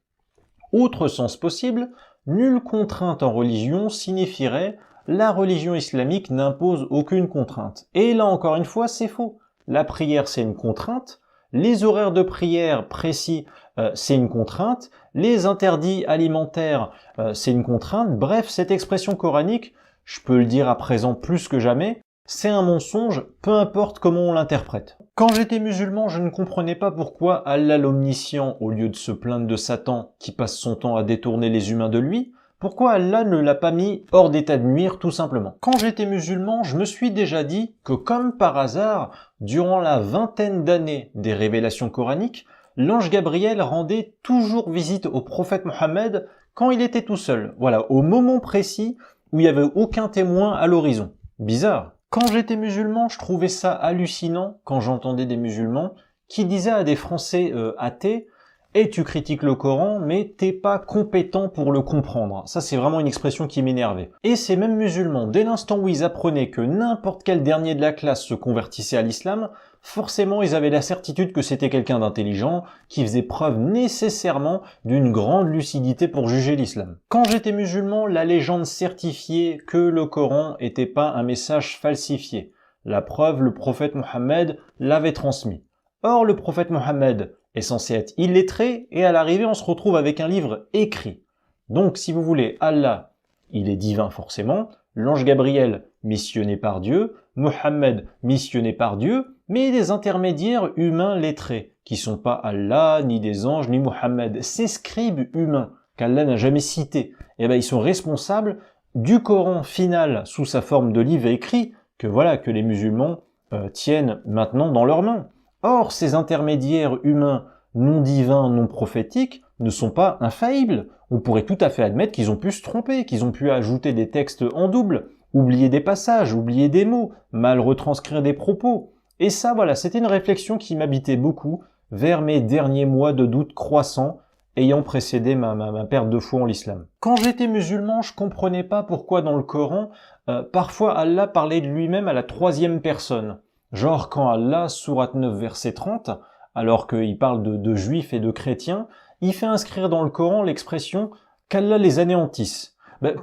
Autre sens possible, nulle contrainte en religion signifierait la religion islamique n'impose aucune contrainte. Et là encore une fois, c'est faux. La prière, c'est une contrainte. Les horaires de prière précis, c'est une contrainte. Les interdits alimentaires, c'est une contrainte. Bref, cette expression coranique, je peux le dire à présent plus que jamais, c'est un mensonge, peu importe comment on l'interprète. Quand j'étais musulman, je ne comprenais pas pourquoi Allah l'Omniscient, au lieu de se plaindre de Satan qui passe son temps à détourner les humains de lui, pourquoi Allah ne l'a pas mis hors d'état de nuire tout simplement. Quand j'étais musulman, je me suis déjà dit que comme par hasard, durant la vingtaine d'années des révélations coraniques, l'ange Gabriel rendait toujours visite au prophète Mohammed quand il était tout seul. Voilà, au moment précis où il n'y avait aucun témoin à l'horizon. Bizarre. Quand j'étais musulman, je trouvais ça hallucinant quand j'entendais des musulmans qui disaient à des Français athées « Et tu critiques le Coran, mais t'es pas compétent pour le comprendre ». Ça, c'est vraiment une expression qui m'énervait. Et ces mêmes musulmans, dès l'instant où ils apprenaient que n'importe quel dernier de la classe se convertissait à l'islam, forcément, ils avaient la certitude que c'était quelqu'un d'intelligent, qui faisait preuve nécessairement d'une grande lucidité pour juger l'islam. Quand j'étais musulman, la légende certifiait que le Coran était pas un message falsifié. La preuve, le prophète Mohammed l'avait transmis. Or, le prophète Mohammed est censé être illettré, et à l'arrivée, on se retrouve avec un livre écrit. Donc, si vous voulez, Allah, il est divin forcément, l'ange Gabriel, missionné par Dieu, Mohammed, missionné par Dieu, mais des intermédiaires humains lettrés, qui sont pas Allah, ni des anges, ni Mohammed. Ces scribes humains, qu'Allah n'a jamais cités, ils sont responsables du Coran final sous sa forme de livre écrit, que les musulmans tiennent maintenant dans leurs mains. Or, ces intermédiaires humains non divins, non prophétiques, ne sont pas infaillibles. On pourrait tout à fait admettre qu'ils ont pu se tromper, qu'ils ont pu ajouter des textes en double, oublier des passages, oublier des mots, mal retranscrire des propos. Et ça, voilà, c'était une réflexion qui m'habitait beaucoup vers mes derniers mois de doute croissant ayant précédé ma perte de foi en l'islam. Quand j'étais musulman, je comprenais pas pourquoi dans le Coran, parfois Allah parlait de lui-même à la troisième personne. Genre quand Allah, sourate 9, verset 30, alors qu'il parle de juifs et de chrétiens, il fait inscrire dans le Coran l'expression qu'Allah les anéantisse.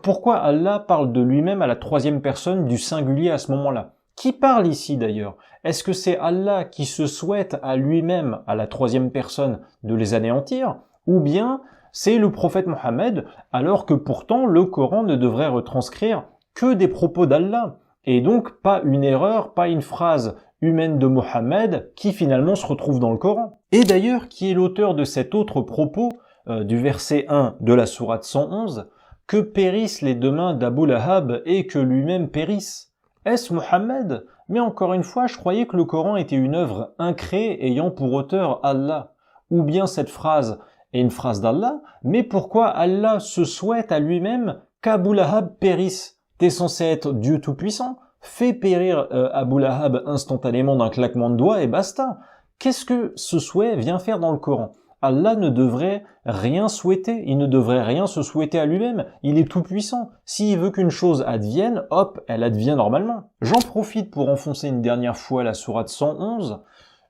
Pourquoi Allah parle de lui-même à la troisième personne du singulier à ce moment-là? Qui parle ici d'ailleurs? Est-ce que c'est Allah qui se souhaite à lui-même, à la troisième personne, de les anéantir? Ou bien c'est le prophète Mohammed, alors que pourtant le Coran ne devrait retranscrire que des propos d'Allah? Et donc pas une erreur, pas une phrase humaine de Mohammed qui finalement se retrouve dans le Coran. Et d'ailleurs, qui est l'auteur de cet autre propos du verset 1 de la sourate 111, que périssent les deux mains d'Abu Lahab et que lui-même périsse. Est-ce Mohammed? Mais encore une fois, je croyais que le Coran était une œuvre incréée ayant pour auteur Allah. Ou bien cette phrase est une phrase d'Allah, mais pourquoi Allah se souhaite à lui-même qu'Abu Lahab périsse? T'es censé être Dieu Tout-Puissant, fais périr Abu Lahab instantanément d'un claquement de doigts et basta. Qu'est-ce que ce souhait vient faire dans le Coran? Allah ne devrait rien souhaiter, il ne devrait rien se souhaiter à lui-même, il est tout puissant. S'il veut qu'une chose advienne, hop, elle advient normalement. J'en profite pour enfoncer une dernière fois la sourate 111.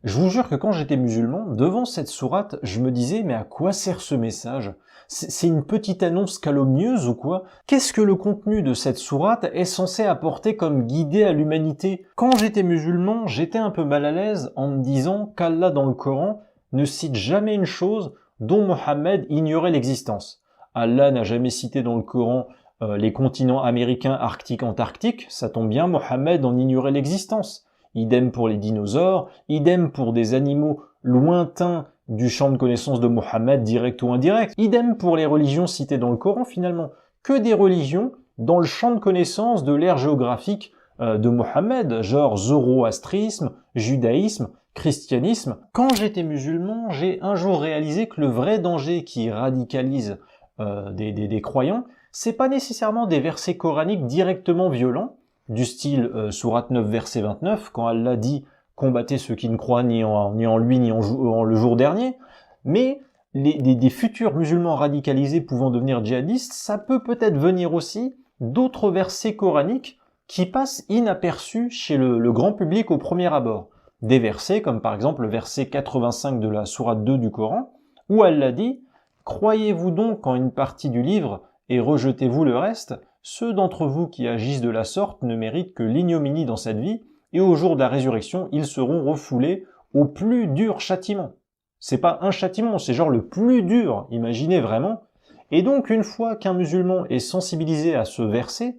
Je vous jure que quand j'étais musulman, devant cette sourate, je me disais, mais à quoi sert ce message? C'est une petite annonce calomnieuse ou quoi? Qu'est-ce que le contenu de cette sourate est censé apporter comme guidée à l'humanité? Quand j'étais musulman, j'étais un peu mal à l'aise en me disant qu'Allah dans le Coran ne cite jamais une chose dont Mohammed ignorait l'existence. Allah n'a jamais cité dans le Coran les continents américains, arctiques, antarctiques, ça tombe bien, Mohammed en ignorait l'existence. Idem pour les dinosaures, idem pour des animaux lointains du champ de connaissance de Mohammed, direct ou indirect. Idem pour les religions citées dans le Coran finalement. Que des religions dans le champ de connaissance de l'ère géographique de Mohammed, genre zoroastrisme, judaïsme, christianisme. Quand j'étais musulman, j'ai un jour réalisé que le vrai danger qui radicalise des croyants, c'est pas nécessairement des versets coraniques directement violents, du style sourate 9 verset 29, quand Allah dit « combattez ceux qui ne croient ni en lui ni en le jour dernier », mais des futurs musulmans radicalisés pouvant devenir djihadistes, ça peut peut-être venir aussi d'autres versets coraniques qui passent inaperçus chez le grand public au premier abord. Des versets comme par exemple le verset 85 de la sourate 2 du Coran, où Allah dit « Croyez-vous donc en une partie du livre et rejetez-vous le reste ? Ceux d'entre vous qui agissent de la sorte ne méritent que l'ignominie dans cette vie, et au jour de la résurrection, ils seront refoulés au plus dur châtiment. » C'est pas un châtiment, c'est genre le plus dur, imaginez vraiment. Et donc une fois qu'un musulman est sensibilisé à ce verset,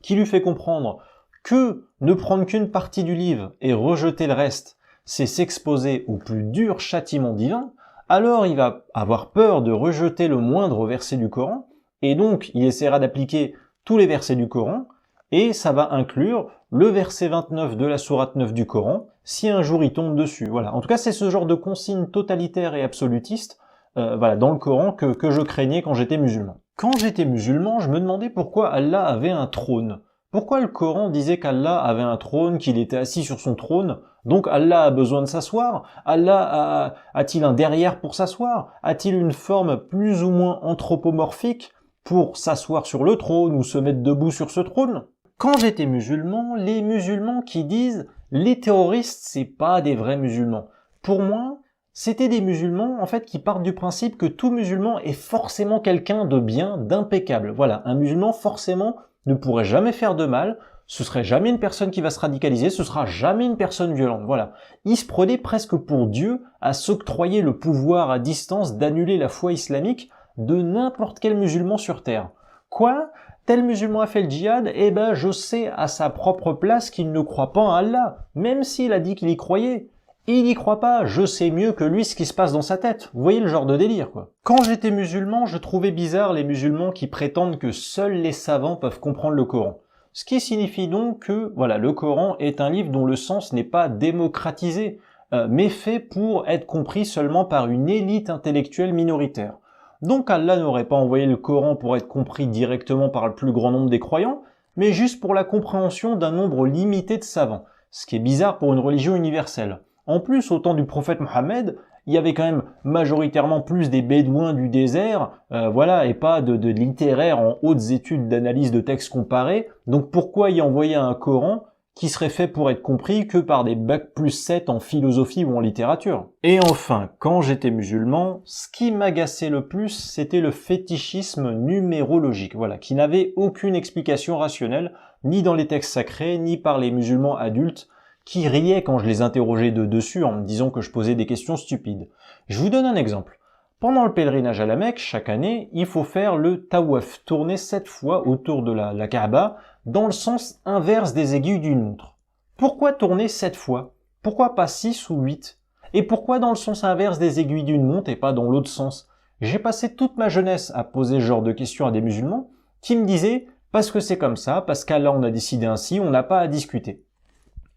qui lui fait comprendre que ne prendre qu'une partie du livre et rejeter le reste, c'est s'exposer au plus dur châtiment divin, alors il va avoir peur de rejeter le moindre verset du Coran, et donc il essaiera d'appliquer tous les versets du Coran, et ça va inclure le verset 29 de la sourate 9 du Coran, si un jour il tombe dessus. Voilà. En tout cas, c'est ce genre de consigne totalitaire et absolutiste dans le Coran que je craignais quand j'étais musulman. Quand j'étais musulman, je me demandais pourquoi Allah avait un trône. Pourquoi le Coran disait qu'Allah avait un trône, qu'il était assis sur son trône? Donc Allah a besoin de s'asseoir? Allah a-t-il un derrière pour s'asseoir? A-t-il une forme plus ou moins anthropomorphique pour s'asseoir sur le trône ou se mettre debout sur ce trône? Quand j'étais musulman, les musulmans qui disent « les terroristes, c'est pas des vrais musulmans », pour moi, c'était des musulmans en fait qui partent du principe que tout musulman est forcément quelqu'un de bien, d'impeccable. Voilà, un musulman forcément ne pourrait jamais faire de mal, ce serait jamais une personne qui va se radicaliser, ce sera jamais une personne violente. Voilà, ils se prenaient presque pour Dieu à s'octroyer le pouvoir à distance d'annuler la foi islamique de n'importe quel musulman sur terre. Quoi ? Tel musulman a fait le djihad, eh ben je sais à sa propre place qu'il ne croit pas en Allah, même s'il a dit qu'il y croyait. Il y croit pas, je sais mieux que lui ce qui se passe dans sa tête. Vous voyez le genre de délire, quoi. Quand j'étais musulman, je trouvais bizarre les musulmans qui prétendent que seuls les savants peuvent comprendre le Coran. Ce qui signifie donc que, voilà, le Coran est un livre dont le sens n'est pas démocratisé, mais fait pour être compris seulement par une élite intellectuelle minoritaire. Donc Allah n'aurait pas envoyé le Coran pour être compris directement par le plus grand nombre des croyants, mais juste pour la compréhension d'un nombre limité de savants, ce qui est bizarre pour une religion universelle. En plus, au temps du prophète Mohammed, il y avait quand même majoritairement plus des bédouins du désert, voilà, et pas de littéraires en hautes études d'analyse de textes comparés. Donc pourquoi y envoyer un Coran qui serait fait pour être compris que par des bac+7 en philosophie ou en littérature? Et enfin, quand j'étais musulman, ce qui m'agaçait le plus, c'était le fétichisme numérologique, voilà, qui n'avait aucune explication rationnelle, ni dans les textes sacrés, ni par les musulmans adultes, qui riaient quand je les interrogeais dessus en me disant que je posais des questions stupides. Je vous donne un exemple. Pendant le pèlerinage à la Mecque, chaque année, il faut faire le tawaf, tourner 7 fois autour de la Kaaba, dans le sens inverse des aiguilles d'une montre. Pourquoi tourner 7 fois? Pourquoi pas 6 ou 8? Et pourquoi dans le sens inverse des aiguilles d'une montre et pas dans l'autre sens? J'ai passé toute ma jeunesse à poser ce genre de questions à des musulmans qui me disaient « parce que c'est comme ça, parce qu'Allah on a décidé ainsi, on n'a pas à discuter ».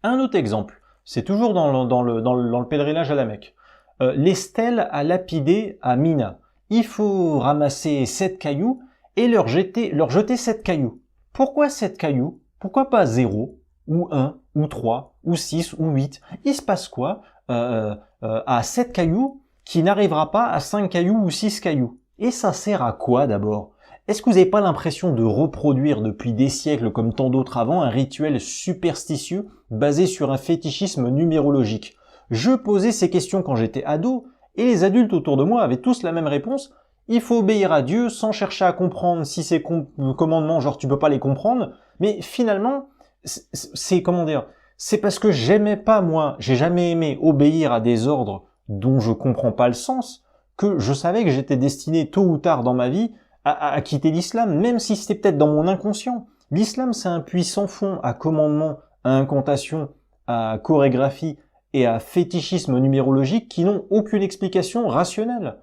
Un autre exemple, c'est toujours dans le pèlerinage à la Mecque. Les stèles à lapider à Mina. Il faut ramasser 7 cailloux et leur jeter 7 cailloux. Pourquoi 7 cailloux? Pourquoi pas 0, ou 1, ou 3, ou 6, ou 8? Il se passe quoi à 7 cailloux? qui n'arrivera pas à 5 cailloux ou 6 cailloux. Et ça sert à quoi d'abord? Est-ce que vous n'avez pas l'impression de reproduire depuis des siècles, comme tant d'autres avant, un rituel superstitieux basé sur un fétichisme numérologique? Je posais ces questions quand j'étais ado, et les adultes autour de moi avaient tous la même réponse. Il faut obéir à Dieu sans chercher à comprendre si ces commandements, genre tu peux pas les comprendre. Mais finalement, c'est parce que j'aimais pas, moi, j'ai jamais aimé obéir à des ordres dont je comprends pas le sens, que je savais que j'étais destiné tôt ou tard dans ma vie à quitter l'islam, même si c'était peut-être dans mon inconscient. L'islam, c'est un puits sans fond à commandements, à incantations, à chorégraphie et à fétichisme numérologique qui n'ont aucune explication rationnelle.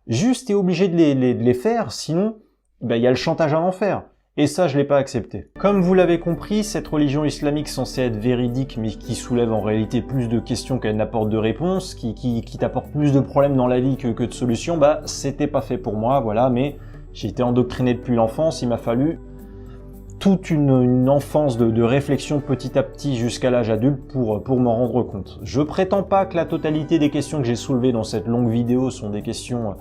Juste t'es obligé de les faire, sinon il y a le chantage à l'enfer. Et ça, je l'ai pas accepté. Comme vous l'avez compris, cette religion islamique censée être véridique, mais qui soulève en réalité plus de questions qu'elle n'apporte de réponses, qui t'apporte plus de problèmes dans la vie que de solutions, c'était pas fait pour moi, voilà, mais j'ai été endoctriné depuis l'enfance, il m'a fallu toute une enfance de réflexion petit à petit jusqu'à l'âge adulte pour m'en rendre compte. Je prétends pas que la totalité des questions que j'ai soulevées dans cette longue vidéo sont des questions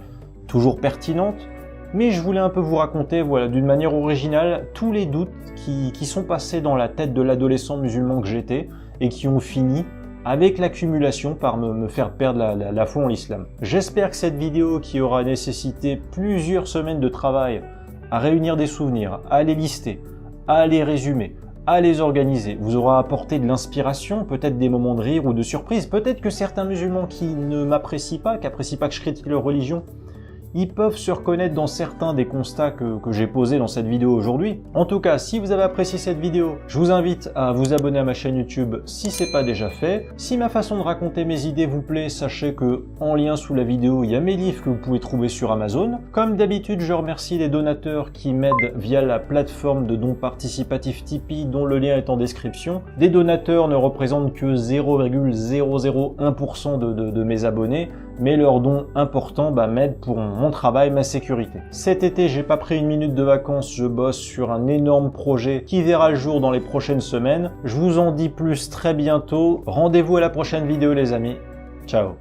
toujours pertinentes, mais je voulais un peu vous raconter, voilà, d'une manière originale, tous les doutes qui sont passés dans la tête de l'adolescent musulman que j'étais et qui ont fini avec l'accumulation par me faire perdre la foi en l'islam. J'espère que cette vidéo qui aura nécessité plusieurs semaines de travail à réunir des souvenirs, à les lister, à les résumer, à les organiser, vous aura apporté de l'inspiration, peut-être des moments de rire ou de surprise, peut-être que certains musulmans qui ne m'apprécient pas, qui n'apprécient pas que je critique leur religion, ils peuvent se reconnaître dans certains des constats que j'ai posés dans cette vidéo aujourd'hui. En tout cas, si vous avez apprécié cette vidéo, je vous invite à vous abonner à ma chaîne YouTube si c'est pas déjà fait. Si ma façon de raconter mes idées vous plaît, sachez que en lien sous la vidéo, il y a mes livres que vous pouvez trouver sur Amazon. Comme d'habitude, je remercie les donateurs qui m'aident via la plateforme de dons participatifs Tipeee dont le lien est en description. Des donateurs ne représentent que 0,001% de mes abonnés, mais leurs dons importants m'aident pour mon travail, ma sécurité. Cet été, j'ai pas pris une minute de vacances, je bosse sur un énorme projet qui verra le jour dans les prochaines semaines. Je vous en dis plus très bientôt. Rendez-vous à la prochaine vidéo les amis. Ciao.